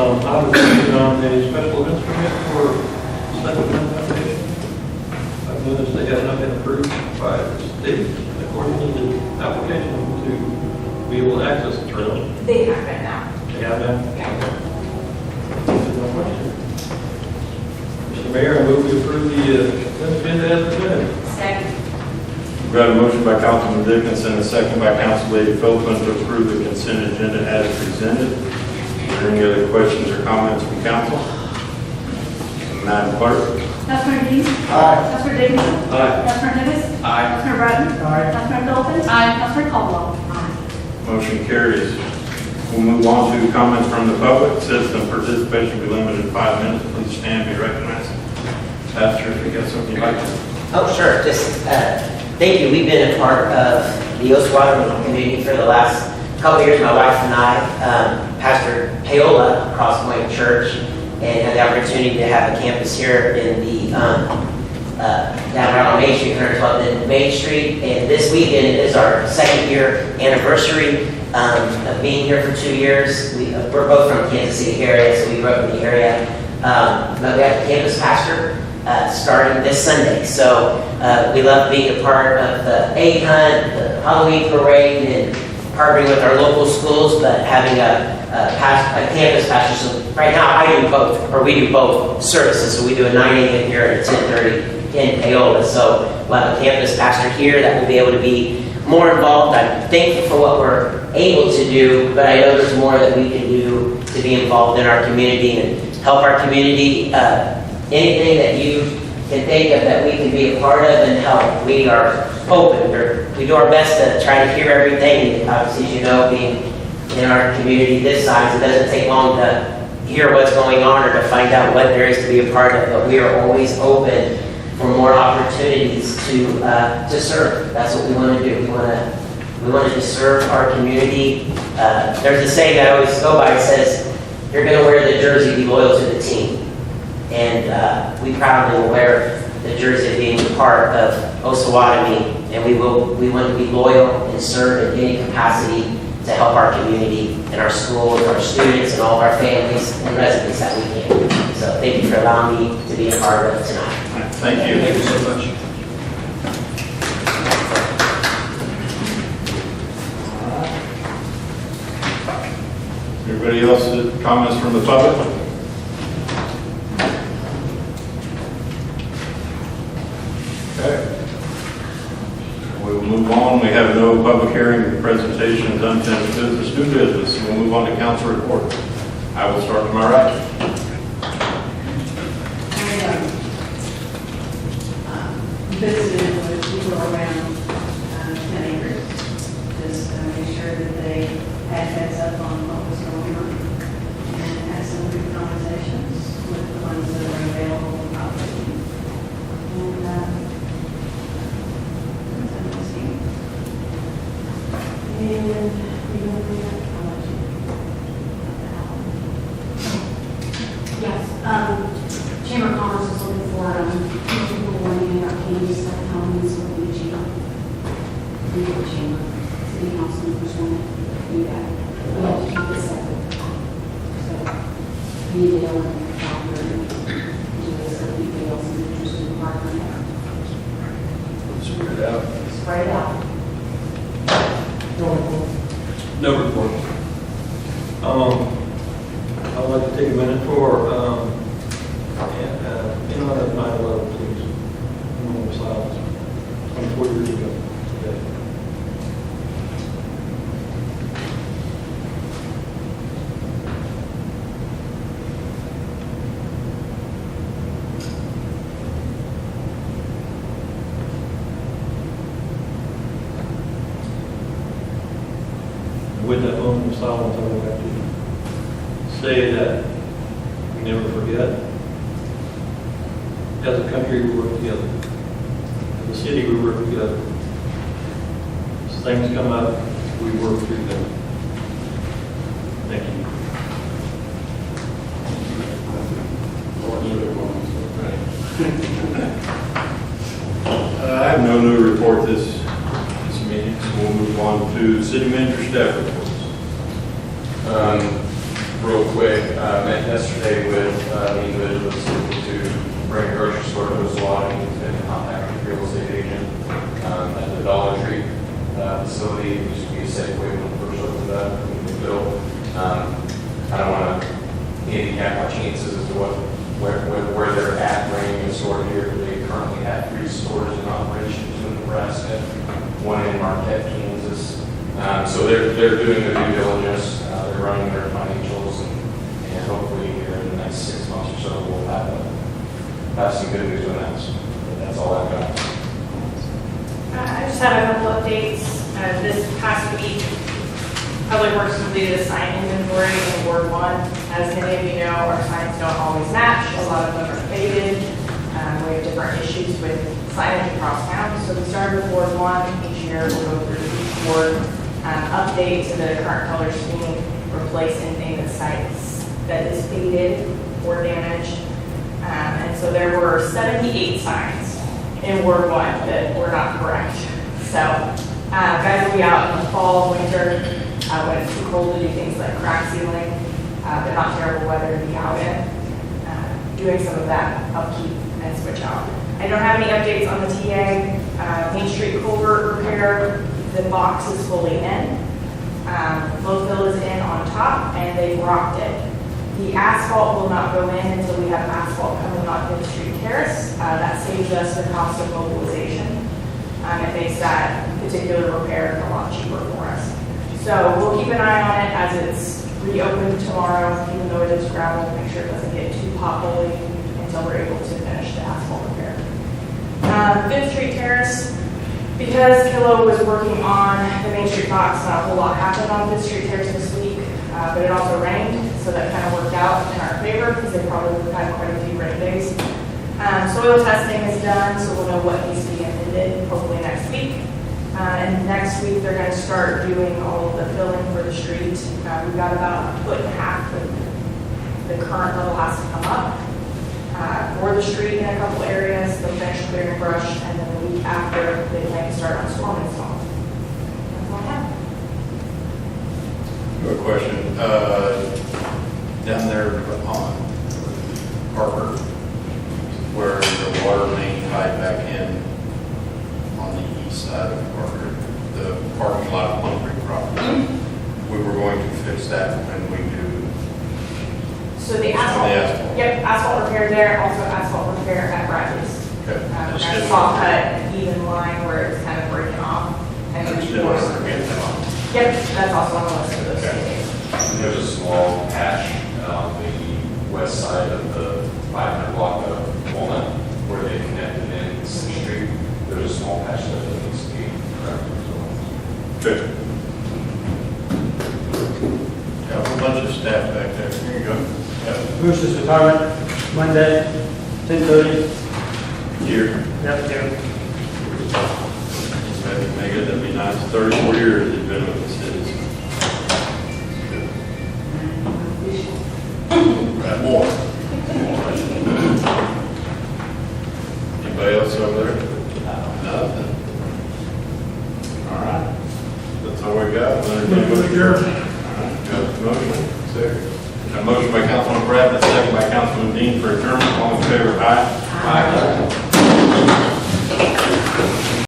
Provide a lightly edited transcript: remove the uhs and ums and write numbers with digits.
I was working on a special events permit for Second Amendment application. I've noticed they have not been approved by the state according to the application to be able to access the trail. They have it now. They have that? Yeah. No question. Mr. Mayor, I move we approve the consent agenda as presented. Second. We have a motion by Councilman Dickinson, a second by Councilwoman Philpin to approve the consent agenda as presented. Are there any other questions or comments from council? Madam Clerk? Councilmember Dean? Aye. Councilmember Dickinson? Aye. Councilmember Davis? Aye. Councilmember Bratton? Aye. Councilmember Philpin? Aye. Councilmember Caldwell? Motion carries. We'll move on to comments from the public. Citizen participation will be limited to 5 minutes. Please stand and be recognized. Pastor, if you got something you'd like to. Oh, sure. Just thank you. We've been a part of the Osawatomie community for the last couple of years. My wife and I, Pastor Paola, Cross Point Church, and had the opportunity to have a campus here in the down around Main Street, 112th and Main Street. And this weekend is our second year anniversary of being here for 2 years. We're both from Kansas City area, so we grew up in the area. But we have a campus pastor starting this Sunday. So we love being a part of the egg hunt, the Halloween parade, and partnering with our local schools, but having a campus pastor. So right now we do both services. So we do a 9 a.m. here and a 10:30 in Paola. So we'll have a campus pastor here that will be able to be more involved. I'm thankful for what we're able to do, but I know there's more that we can do to be involved in our community and help our community. Anything that you can think of that we can be a part of and help, we are open. We do our best to try to hear everything. Obviously, as you know, being in our community this size, it doesn't take long to hear what's going on or to find out what there is to be a part of, but we are always open for more opportunities to serve. That's what we want to do. We want to serve our community. There's a saying that I always go by. It says, "You're going to wear the jersey, be loyal to the team." And we proudly will wear the jersey of being part of Osawatomie, and we want to be loyal and serve in any capacity to help our community and our schools, our students, and all of our families and residents that we can. So thank you for allowing me to be a part of tonight. Thank you. Thank you so much. Everybody else, comments from the public? Okay. We will move on. We have no public hearing, presentations, unfinished business, new business. We'll move on to council report. I will start to my right. Visited with people around 10 acres, just to make sure that they had heads up on what was going on, and had some good conversations with the ones that are available on property. Yes. Chamber of Commerce is looking for people wanting our candy stuff coming so we can chamber. We have a chamber. City council members want to do that. We have to keep it separate. So we need to go in the calendar and do this so people else is interested in partnering. Spread it out. Spread it out. No report. I'd like to take a minute for, in honor of 9/11, please. Moment of silence. 24 years ago today. With that moment of silence, I would like to say that we never forget. As a country, we work together. As a city, we work together. As things come up, we work through them. Thank you. I have no new report this meeting, so we'll move on to city manager staff reports. real quick, met yesterday with the individual that's looking to bring a grocery store to Osawatomie. He's been in contact with a real estate agent at the Dollar Tree facility. It used to be a Safeway when we first opened up, when we built. I don't want to handicap our chances as to where they're at bringing a store here. They currently have 3 stores in operation, 2 in Nebraska, 1 in Marquette, Kansas. So they're doing their due diligence. They're running their financials, and hopefully here in the next 6 months or so we'll have some good news to announce. But that's all I've got. I just have a couple updates. This past week, Public Works completed a sign inventory in Ward 1. As many of you know, our signs don't always match. A lot of them are faded. We have different issues with signage across town. So we started with Ward 1. Each year we'll go through each ward, update to the current color scheme, replace anything that is faded or damaged. And so there were 78 signs in Ward 1 that were not correct. So guys will be out in the fall, winter, when it's too cold to do things like crack sealing, but not terrible weather to be out in, doing some of that upkeep and switch out. I don't have any updates on the TA. Main Street culvert repair, the box is fully in. Low fill is in on top, and they've rocked it. The asphalt will not go in until we have asphalt coming on 5th Street Terrace. That saves us the cost of mobilization. It makes that particular repair a lot cheaper for us. So we'll keep an eye on it as it's reopened tomorrow, even though it is gravel, make sure it doesn't get too potholy until we're able to finish the asphalt repair. 5th Street Terrace, because Kilo was working on the Main Street box, not a whole lot happened on 5th Street Terrace this week, but it also rained, so that kind of worked out in our favor because they probably would have had quite a few rain days. Soil testing is done, so we'll know what needs to be amended hopefully next week. And next week they're going to start doing all of the filling for the street. We've got about 1.5 foot that the current level has to come up for the street in a couple areas. They'll finish clearing brush, and then the week after they plan to start on storm install. That's all I have. I have a question. Down there on Parker, where the water main tied back in on the east side of Parker, the parking lot of Plum Creek property, we were going to fix that when we do. So the asphalt, asphalt. Yep, asphalt repair there, also asphalt repair at Bradley's. Okay. We're going to saw cut an even line where it's kind of breaking off. And I just didn't want to forget that on. Yep, that's also on the list of those Okay. things. There's a small patch on the west side of the 500 block of Walnut where they connected in City Street. There's a small patch that needs to be corrected as well. Good. Got a whole bunch of staff back there. Here you go. Yep. Bruce's retirement, Monday, 10:30. Here. Yep, here. Maybe make it, that'd be nice. 34 years he's been with the city. Right, more. Anybody else over there? Nothing. All right. That's all we got. All right, got a motion. Second. A motion by Councilman Pratt, and a second by Councilman Dean for adjournment. All in favor, aye. Aye.